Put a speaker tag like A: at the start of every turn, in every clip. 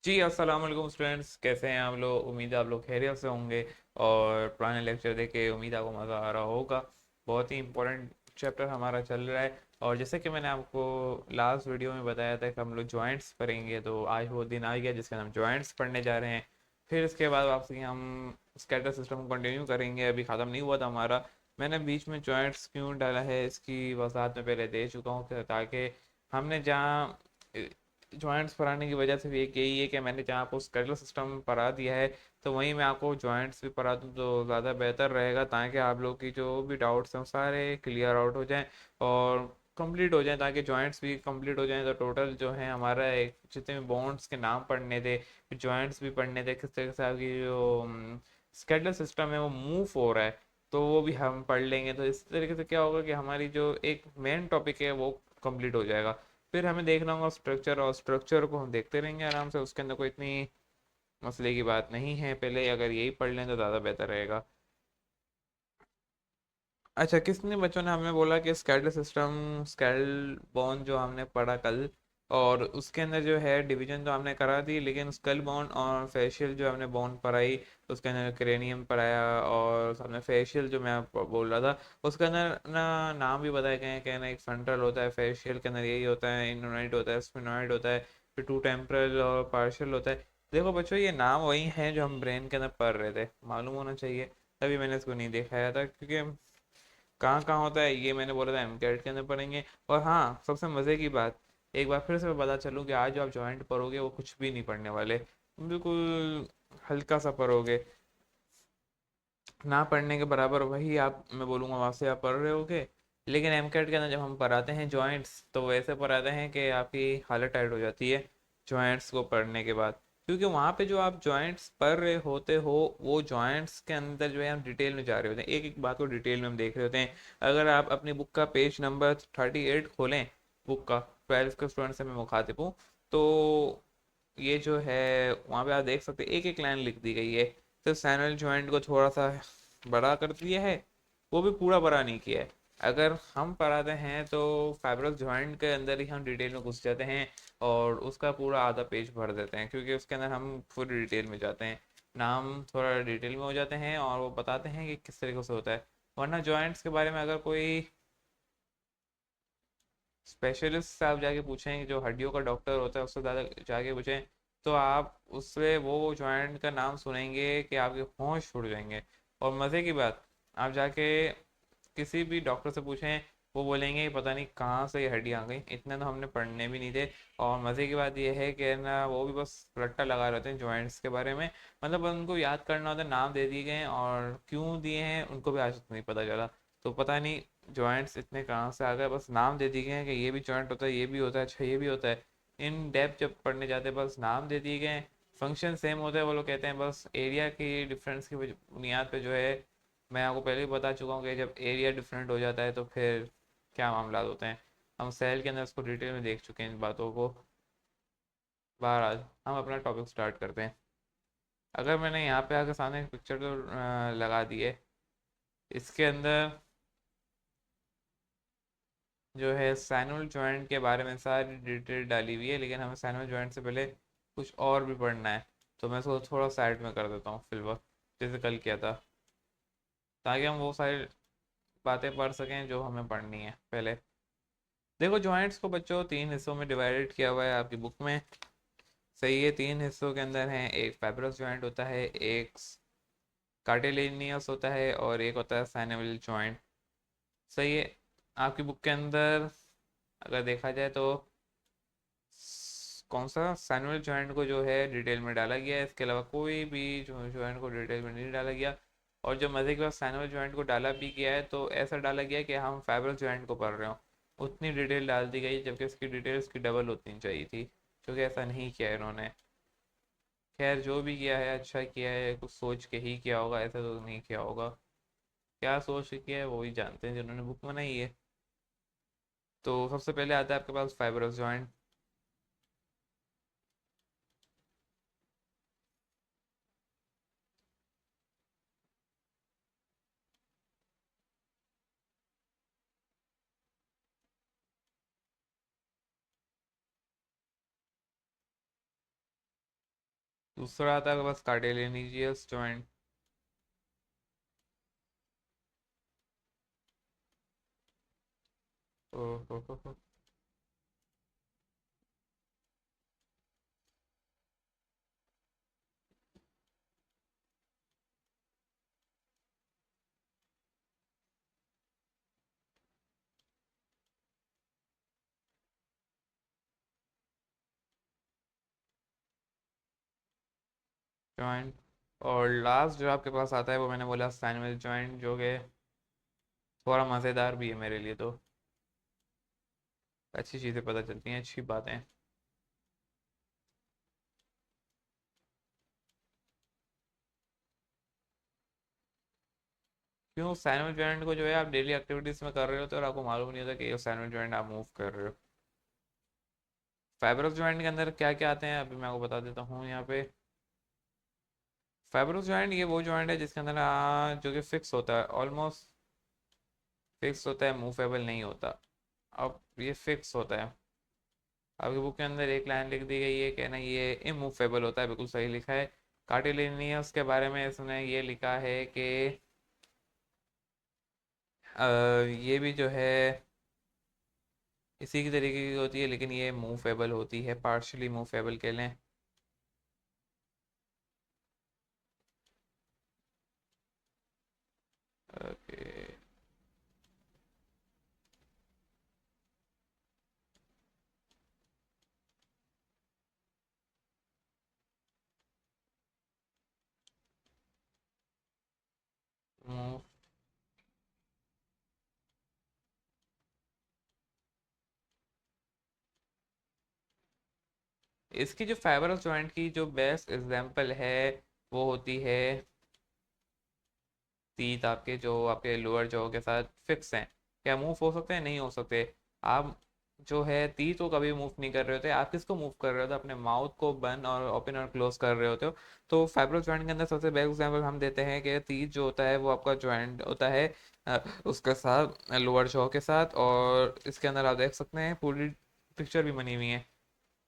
A: जी अस्सलाम वालेकुम स्टूडेंट्स, कैसे हैं आप लोग। उम्मीद है आप लोग खैरियत से होंगे। और पुराने लेक्चर देख के उम्मीद है आपको मज़ा आ रहा होगा। बहुत ही इंपॉर्टेंट चैप्टर हमारा चल रहा है। और जैसे कि मैंने आपको लास्ट वीडियो में बताया था कि हम लोग जॉइंट्स पढ़ेंगे, तो आज वो दिन आ गया जिसके हम जॉइंट्स पढ़ने जा रहे हैं। फिर इसके बाद वापसी हम स्कैटर सिस्टम को कंटिन्यू करेंगे, अभी ख़त्म नहीं हुआ था हमारा। मैंने बीच में जॉइंट्स क्यों डाला है इसकी वजाहत मैं पहले दे चुका हूँ, ताकि हमने जहाँ जॉइंट्स पढ़ाने की वजह से भी एक यही है कि मैंने जहाँ आपको स्केलेटल सिस्टम पढ़ा दिया है, तो वहीं मैं आपको जॉइंट्स भी पढ़ा दूँ तो ज़्यादा बेहतर रहेगा, ताकि आप लोग की जो भी डाउट्स हैं वो सारे क्लियर आउट हो जाएं और कंप्लीट हो जाएं, ताकि जॉइंट्स भी कंप्लीट हो जाएं। तो टोटल जो है हमारा एक जितने भी बॉन्ड्स के नाम पढ़ने थे, जॉइंट्स भी पढ़ने थे, किस तरह से आपकी जो स्केलेटल सिस्टम है वो मूव हो रहा है, तो वो भी हम पढ़ लेंगे। तो इस तरीके से क्या होगा कि हमारी जो एक मेन टॉपिक है वो कंप्लीट हो जाएगा। फिर हमें देखना होगा स्ट्रक्चर, और स्ट्रक्चर को हम देखते रहेंगे आराम से, उसके अंदर कोई इतनी मसले की बात नहीं है। पहले अगर यही पढ़ लें तो ज़्यादा बेहतर रहेगा। अच्छा, किसने बच्चों ने हमें बोला कि स्केलेटल सिस्टम स्केल बोन जो हमने पढ़ा कल, और उसके अंदर जो है डिवीजन तो हमने करा दी, लेकिन स्कल बोन और फेशियल जो हमने बोन पढ़ाई, उसके अंदर क्रेनियम पढ़ाया, और हमने फेशियल जो मैं बोल रहा था उसके अंदर ना नाम भी बताए गए हैं कि ना एक फ्रंटल होता है, फेशियल के अंदर यही होता है, इनोनाइड होता है, स्फिनोइड होता है, फिर टू टेम्परल और पार्शियल होता है। देखो बच्चों, ये नाम वही हैं जो हम ब्रेन के अंदर पढ़ रहे थे, मालूम होना चाहिए। तभी मैंने इसको नहीं दिखाया था, क्योंकि कहाँ कहाँ होता है ये मैंने बोला था एमकेट के अंदर पढ़ेंगे। और हाँ, सबसे मज़े की बात, एक बार फिर से मैं बता चलूँ कि आज जो आप जॉइंट पढ़ोगे वो कुछ भी नहीं पढ़ने वाले, बिल्कुल हल्का सा पढ़ोगे, ना पढ़ने के बराबर वही आप मैं बोलूँगा वहाँ से आप पढ़ रहे होगे। लेकिन एमकेट के अंदर जब हम पढ़ाते हैं जॉइंट्स, तो वैसे पढ़ाते हैं कि आपकी हालत टाइट हो जाती है जॉइंट्स को पढ़ने के बाद, क्योंकि वहाँ पे जो आप जॉइंट्स पढ़ रहे होते हो वो जॉइंट्स के अंदर जो है हम डिटेल में जा रहे होते हैं, एक एक बात को डिटेल में हम देख रहे होते हैं। अगर आप अपनी बुक का पेज नंबर 38 खोलें, बुक का 12 के स्टूडेंट से मैं मुखातिब हूँ, तो ये जो है वहाँ पे आप देख सकते हैं एक एक लाइन लिख दी गई है। सिर्फ सैनुअल जॉइंट को थोड़ा सा बड़ा कर दिया है, वो भी पूरा बड़ा नहीं किया है। अगर हम पढ़ाते हैं तो फाइब्रस जॉइंट के अंदर ही हम डिटेल में घुस जाते हैं, और उसका पूरा आधा पेज भर देते हैं, क्योंकि उसके अंदर हम पूरी डिटेल में जाते हैं, नाम थोड़ा डिटेल में हो जाते हैं, और वो बताते हैं कि किस तरीके से होता है। वरना जॉइंट्स के बारे में अगर कोई स्पेशलिस्ट से आप जाके पूछें, जो हड्डियों का डॉक्टर होता है उससे ज़्यादा जाके पूछें, तो आप उससे वो जॉइंट का नाम सुनेंगे कि आपके होश उड़ जाएंगे। और मज़े की बात, आप जाके किसी भी डॉक्टर से पूछें, वो बोलेंगे पता नहीं कहाँ से ये हड्डी आ गई, इतने तो हमने पढ़ने भी नहीं थे। और मज़े की बात यह है कि ना वो भी बस रट्टा लगा रहते हैं जॉइंट्स के बारे में, मतलब उनको याद करना होता है, नाम दे दिए गए हैं और क्यों दिए हैं उनको भी आज तक नहीं पता चला। तो पता नहीं जॉइंट्स इतने कहाँ से आ गए, बस नाम दे दिए गए हैं कि ये भी जॉइंट होता है, ये भी होता है, अच्छा ये भी होता है। इन डेप्थ जब पढ़ने जाते हैं बस नाम दे दिए गए हैं, फंक्शन सेम होता है, वो लोग कहते हैं बस एरिया की डिफरेंस की बुनियाद पे जो है। मैं आपको पहले भी बता चुका हूँ कि जब एरिया डिफरेंट हो जाता है तो फिर क्या मामला होते हैं। हम सेल के अंदर उसको डिटेल में देख चुके हैं इन बातों को। बहरहाल हम अपना टॉपिक स्टार्ट करते हैं। अगर मैंने यहाँ पे आकर सामने एक पिक्चर तो लगा दी है, इसके अंदर जो है सैनुअल जॉइंट के बारे में सारी डिटेल डाली हुई है, लेकिन हमें सैनुअल जॉइंट से पहले कुछ और भी पढ़ना है। तो मैं इसको थोड़ा साइड में कर देता हूँ फिल वक्त, जैसे कल किया था, ताकि हम वो सारी बातें पढ़ सकें जो हमें पढ़नी है पहले। देखो, जॉइंट्स को बच्चों तीन हिस्सों में डिवाइडेड किया हुआ है आपकी बुक में। सही है, तीन हिस्सों के अंदर हैं, एक फाइब्रस जॉइंट होता है, एक कार्टिलेनियस होता है, और एक होता है साइनोवियल जॉइंट। सही है। आपकी बुक के अंदर अगर देखा जाए तो कौन सा सैनुअल जॉइंट को जो है डिटेल में डाला गया है, इसके अलावा कोई भी जो जॉइंट को डिटेल में नहीं डाला गया। और जो मज़े के बाद सैनुअल जॉइंट को डाला भी गया है तो ऐसा डाला गया है कि हम फाइब्रस जॉइंट को पढ़ रहे हो, उतनी डिटेल डाल दी गई, जबकि इसकी डिटेल उसकी डबल होनी चाहिए थी, क्योंकि ऐसा नहीं किया है इन्होंने। खैर, जो भी किया है अच्छा किया है, कुछ सोच के ही किया होगा, ऐसा तो नहीं किया होगा। क्या सोच के किया है वो ही जानते हैं जिन्होंने बुक बनाई है। तो सबसे पहले आता है आपके पास फाइब्रस जॉइंट। दूसरा आता है बस कार्टिलेजियस जॉइंट। जॉइंट। और लास्ट जो आपके पास आता है वो मैंने बोला सैंडविच जॉइंट, जो कि थोड़ा मज़ेदार भी है मेरे लिए, तो अच्छी चीज़ें पता चलती हैं, अच्छी बातें। क्यों सैंडविच जॉइंट को जो है आप डेली एक्टिविटीज़ में कर रहे होते हो और आपको मालूम नहीं होता कि ये सैंडविच जॉइंट आप मूव कर रहे हो। फाइब्रस जॉइंट के अंदर क्या क्या आते हैं अभी मैं आपको बता देता हूँ यहाँ पे। फाइब्रस जॉइंट ये वो जॉइंट है जिसके अंदर जो कि फिक्स होता है, ऑलमोस्ट फिक्स होता है, मूवेबल नहीं होता। अब ये फिक्स होता है। आपकी बुक के अंदर एक लाइन लिख दी गई है कि ना ये इमूवेबल होता है, बिल्कुल सही लिखा है। कार्टिलेनियस के बारे में इसने ये लिखा है कि ये भी जो है इसी की तरीके की होती है, लेकिन ये मूवेबल होती है, पार्शली मूवेबल के लें। ओके। मूव। इसकी जो फाइब्रस जॉइंट की जो बेस्ट एग्जांपल है वो होती है टीथ, आपके जो आपके लोअर जॉ के साथ फिक्स हैं। क्या मूव हो सकते हैं? नहीं हो सकते। आप जो है टीथ को कभी मूव नहीं कर रहे होते, आप किसको मूव कर रहे होते? अपने माउथ को बंद और ओपन और क्लोज कर रहे होते हो। तो फाइब्रो जॉइंट के अंदर सबसे बेस्ट एग्जांपल हम देते हैं कि टीथ जो होता है वो आपका जॉइंट होता है अ, उसके साथ लोअर जॉ के साथ, और इसके अंदर आप देख सकते हैं पूरी पिक्चर भी बनी हुई है।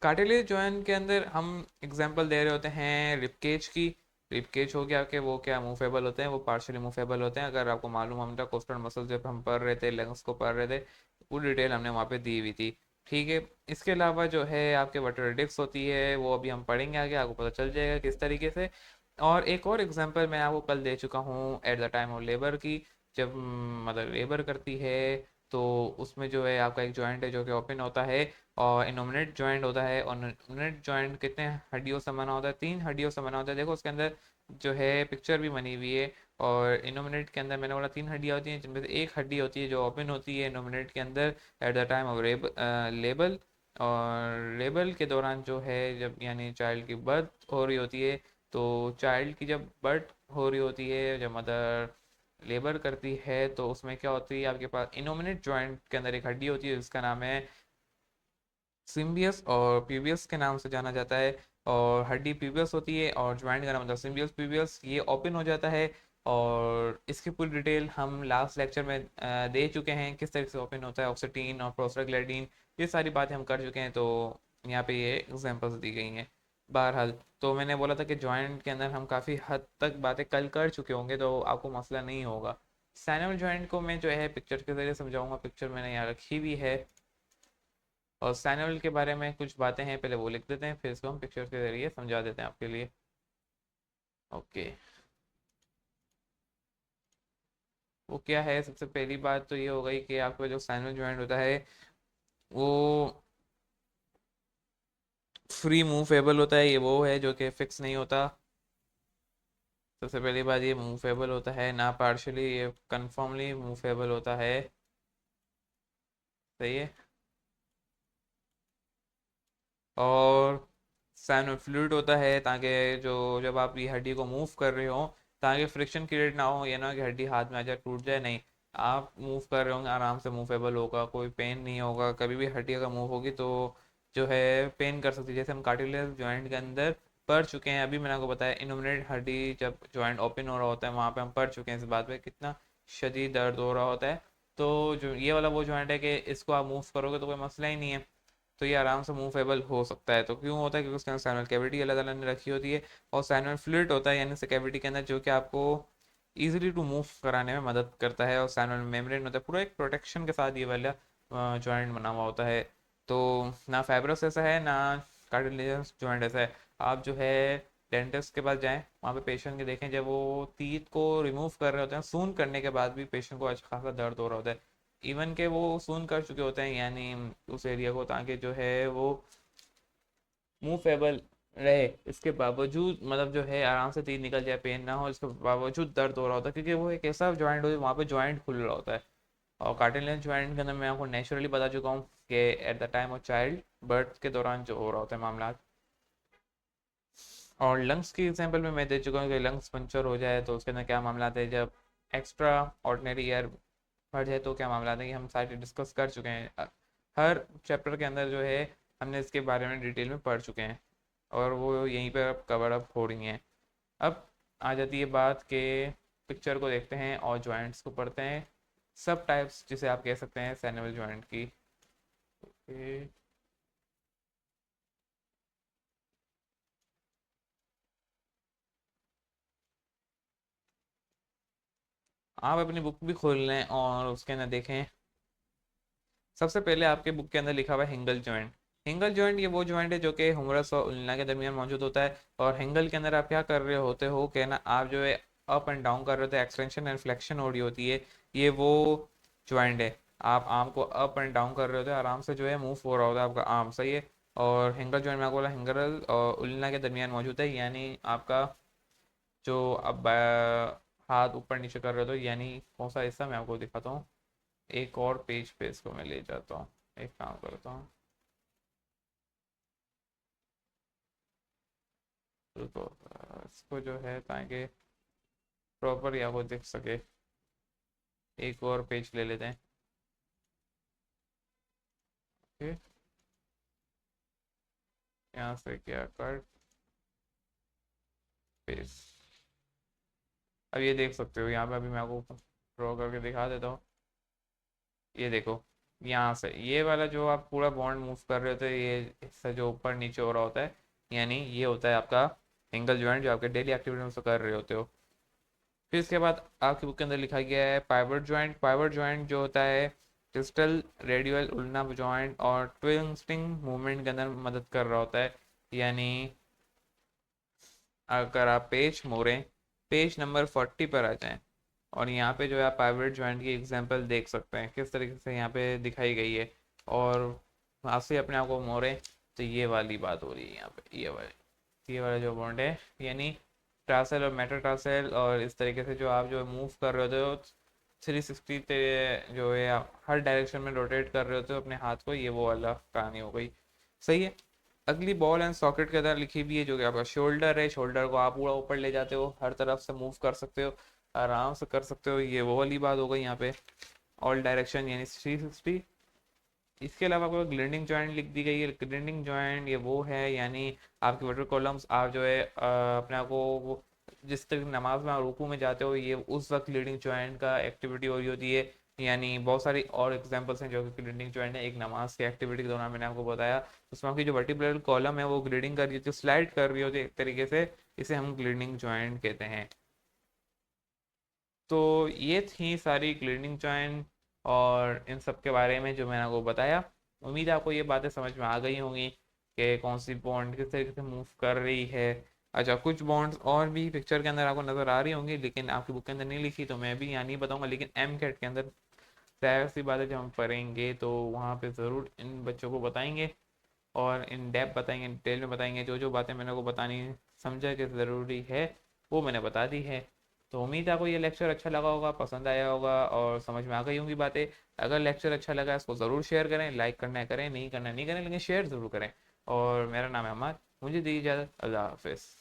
A: कार्टिलेज जॉइंट के अंदर हम एग्जांपल दे रहे होते हैं रिबकेज की। रिबकेज हो गया कि वो क्या मूवेबल होते हैं, वो पार्शियली मूवेबल होते हैं। अगर आपको मालूम, हम कोस्टल मसल जब हम पढ़ रहे थे, लेग्स को पढ़ रहे थे, पूरी डिटेल हमने वहाँ पे दी हुई थी। ठीक है। इसके अलावा जो है आपके वर्टेब्रल होती है, वो अभी हम पढ़ेंगे आगे, आपको पता चल जाएगा किस तरीके से। और एक और एग्जांपल मैं आपको कल दे चुका हूँ at the time of labour की। जब मदर लेबर करती है तो उसमें जो है आपका एक जॉइंट है जो कि ओपन होता है, और इनोमिनेट जॉइंट होता है। और इनोमिनेट जॉइंट कितने हड्डियों से बना होता है? 3 हड्डियों से बना होता है। देखो उसके अंदर जो है पिक्चर भी बनी हुई है। और इनोमिनेट के अंदर मैंने बोला 3 हड्डियाँ होती हैं, जिनमें से एक हड्डी होती है जो ओपन होती है इनोमिनेट के अंदर at the time of label. और लेबल के दौरान जो है, जब यानी चाइल्ड की बर्थ हो रही होती है, तो चाइल्ड की जब बर्थ हो रही होती है, जब मदर लेबर करती है, तो उसमें क्या होती है, आपके पास इनोमिनेट जॉइंट के अंदर एक हड्डी होती है जिसका नाम है सिम्बियस, और पीबियस के नाम से जाना जाता है। और हड्डी पीबियस होती है और ज्वाइंट का नाम होता है सिम्बियस पीबियस, ये ओपन हो जाता है। और इसकी पूरी डिटेल हम लास्ट लेक्चर में दे चुके हैं, किस तरह से ओपन होता है, ऑक्सीटीन और प्रोस्टाग्लैंडिन, ये सारी बातें हम कर चुके हैं। तो यहाँ पे ये एग्जांपल्स दी गई हैं। बहरहाल, तो मैंने बोला था कि जॉइंट के अंदर हम काफ़ी हद तक बातें कल कर चुके होंगे, तो आपको मसला नहीं होगा। सैनल जॉइंट को मैं जो है पिक्चर के ज़रिए समझाऊंगा, पिक्चर मैंने यहाँ रखी हुई है। और सैनल के बारे में कुछ बातें हैं, पहले वो लिख देते हैं, फिर इसको हम पिक्चर के जरिए समझा देते हैं आपके लिए। ओके। वो क्या है, सबसे पहली बात तो ये हो गई कि आपका जो सैनल जॉइंट होता है वो फ्री मूवेबल होता है। ये वो है जो कि फिक्स नहीं होता। सबसे पहली बात, ये मूवेबल होता है ना पार्शली, ये कन्फर्मली मूवेबल होता है। सही है। और साइनोड फ्लूइड होता है, ताकि जो जब आप ये हड्डी को मूव कर रहे हो, ताकि फ्रिक्शन क्रिएट ना हो, ये ना कि हड्डी हाथ में आ जाए टूट जाए, नहीं। आप मूव कर रहे होंगे आराम से, मूवेबल होगा, कोई पेन नहीं होगा। कभी भी हड्डी अगर मूव होगी तो जो है पेन कर सकती है, जैसे हम कार्टिलेज जॉइंट के अंदर पढ़ चुके हैं। अभी मैंने आपको बताया इनोमिनेट हड्डी जब जॉइंट ओपन हो रहा होता है, वहाँ पे हम पढ़ चुके हैं इस बात पे, कितना शदीद दर्द हो रहा होता है। तो जो ये वाला वो जॉइंट है कि इसको आप मूव करोगे तो कोई मसला ही नहीं है। तो ये आराम से मूवेबल हो सकता है। तो क्यों होता है? क्योंकि उसके अंदर सैनुअल कैविटी अल्लाह ताला ने रखी होती है, और सैनुअल फ्लूइड होता है यानी से कैविटी के अंदर, जो कि आपको इजीली टू मूव कराने में मदद करता है। और सैनुअल मेम्ब्रेन होता है, पूरा एक प्रोटेक्शन के साथ ये वाला जॉइंट बना हुआ होता है। तो ना फाइब्रस ऐसा है, ना कार्टिलेजिनस जॉइंट ऐसा है। आप जो है डेंटिस्ट के पास जाएं, वहाँ पे पेशेंट के देखें, जब वो टीथ को रिमूव कर रहे होते हैं, सून करने के बाद भी पेशेंट को अच्छा खासा दर्द हो रहा होता है। इवन के वो सून कर चुके होते हैं यानी उस एरिया को, ताकि जो है वो मूवेबल रहे, इसके बावजूद मतलब जो है आराम से तीर निकल जाए, पेन ना हो, इसके बावजूद दर्द हो रहा होता है, क्योंकि वो एक ऐसा जॉइंट होता है वहाँ पे जॉइंट खुल रहा होता है। और कार्टिलेज जॉइंट के अंदर मैं आपको नेचुरली बता चुका हूँ कि at the time of child birth के दौरान जो हो रहा होता है मामला। और लंग्स की एग्जांपल में मैं दे चुका हूँ कि लंग्स पंचर हो जाए तो उसके अंदर क्या मामला है, जब एक्स्ट्रा ऑर्डिनरी एयर बढ़ जाए तो क्या मामला है, कि हम सारे डिस्कस कर चुके हैं। हर चैप्टर के अंदर जो है हमने इसके बारे में डिटेल में पढ़ चुके हैं, और वो यहीं पर अब कवर अप हो रही हैं। अब आ जाती है बात के पिक्चर को देखते हैं और जॉइंट्स को पढ़ते हैं, सब टाइप्स जिसे आप कह सकते हैं सैनुअल जॉइंट की। ओके, आप अपनी बुक भी खोल लें और उसके अंदर देखें। सबसे पहले आपके बुक के अंदर लिखा हुआ है हिंगल जॉइंट। हिंगल जॉइंट ये वो जॉइंट है जो कि हुमरस और उल्ना के दरमियान मौजूद होता है। और हिंगल के अंदर आप क्या कर रहे होते हो, कहना आप जो है अप एंड डाउन कर रहे होते हैं, एक्सटेंशन एंड फ्लेक्शन हो रही होती है, ये वो जॉइंट है। आप आर्म को अप एंड डाउन कर रहे होते हैं, आराम से जो है मूव हो रहा होता है आपका आर्म, सही है। और हिंगल जॉइंट में आपको बोला हिंगल और उल्ना के दरमियान मौजूद है, यानी आपका जो अब हाथ ऊपर नीचे कर रहे हो तो यानी कौन सा हिस्सा मैं आपको दिखाता हूँ। एक और पेज पे इसको मैं ले जाता हूँ, एक काम करता हूँ, रुको, इसको जो है ताकि प्रॉपर या वो दिख सके, एक और पेज ले लेते हैं। ओके, यहाँ से क्या कट पेज। अब ये देख सकते हो यहाँ पे, अभी मैं आपको ड्रॉ करके दिखा देता हूँ। ये देखो, यहाँ से ये वाला जो आप पूरा बॉन्ड मूव कर रहे होते हैं, ये हिस्सा जो ऊपर नीचे हो रहा होता है, यानी ये होता है आपका एंगल जॉइंट, जो आपके डेली एक्टिविटी में से कर रहे होते हो। फिर इसके बाद आपकी बुक के अंदर लिखा गया है पाइवट जॉइंट। पाइवट जॉइंट जो होता है डिस्टल रेडियल उल्ना जॉइंट और ट्विस्टिंग मूवमेंट के अंदर मदद कर रहा होता है। यानी अगर आप पेज मोड़ें, पेज नंबर 40 पर आ जाएं, और यहाँ पे जो है आप पाइवट जॉइंट की एग्जांपल देख सकते हैं किस तरीके से यहाँ पे दिखाई गई है। और वहाँ से अपने आप को मोड़ें तो ये वाली बात हो रही है यहाँ पे, ये वाला जो बॉन्ड है, यानी ट्रांसेल और मेटाट्रांसेल, और इस तरीके से जो आप जो मूव कर रहे होते हो 360 जो है आप हर डायरेक्शन में रोटेट कर रहे होते हो अपने हाथ को, ये वो वाला कहानी हो गई, सही है। अगली बॉल एंड सॉकेट के अंदर लिखी भी है, जो कि आपका शोल्डर है, शोल्डर को आप पूरा ऊपर ले जाते हो, हर तरफ से मूव कर सकते हो, आराम से कर सकते हो, ये वो वाली बात हो गई यहाँ पे, ऑल डायरेक्शन यानी 360। इसके अलावा आपको ग्लिंडिंग जॉइंट लिख दी गई है। ग्लिंडिंग जॉइंट ये वो है, यानी आपके वर्टिकल कॉलम्स, आप जो है अपने आप को जिस तरह नमाज में आप रुकू में जाते हो, ये उस वक्त ग्लिंडिंग जॉइंट का एक्टिविटी हो रही होती है। यानी बहुत सारी और एग्जांपल्स हैं जो कि ग्लिंडिंग जॉइंट है। एक नमाज की एक्टिविटी के दौरान मैंने आपको बताया, उसमें आपकी जो वर्टिब्रल कॉलम है वो ग्लिडिंग कर रही होती है, स्लाइड कर रही होती है एक तरीके से, इसे हम ग्लिंडिंग जॉइंट कहते हैं। तो ये थी सारी ग्लिडिंग जॉइंट और इन सब के बारे में जो मैंने आपको बताया। उम्मीद है आपको ये बातें समझ में आ गई होंगी कि कौन सी बॉन्ड किस तरीके से मूव कर रही है। अच्छा, कुछ बॉन्ड्स और भी पिक्चर के अंदर आपको नज़र आ रही होंगी, लेकिन आपकी बुक के अंदर नहीं लिखी, तो मैं भी यहाँ नहीं बताऊंगा, लेकिन एम कैट के अंदर जाहिर सी बात है जब हम पढ़ेंगे तो वहाँ पे ज़रूर इन बच्चों को बताएंगे, और इन डेप्थ बताएंगे, डिटेल में बताएंगे, जो जो बातें मैंने को बतानी समझा कि ज़रूरी है वो मैंने बता दी है। तो उम्मीद है आपको ये लेक्चर अच्छा लगा होगा, पसंद आया होगा और समझ में आ गई होंगी बातें। अगर लेक्चर अच्छा लगा इसको ज़रूर शेयर करें, लाइक करना है करें, नहीं करना नहीं करें, लेकिन शेयर ज़रूर करें। और मेरा नाम है अहमद, मुझे दी इजाज़त, अल्लाह हाफिज़।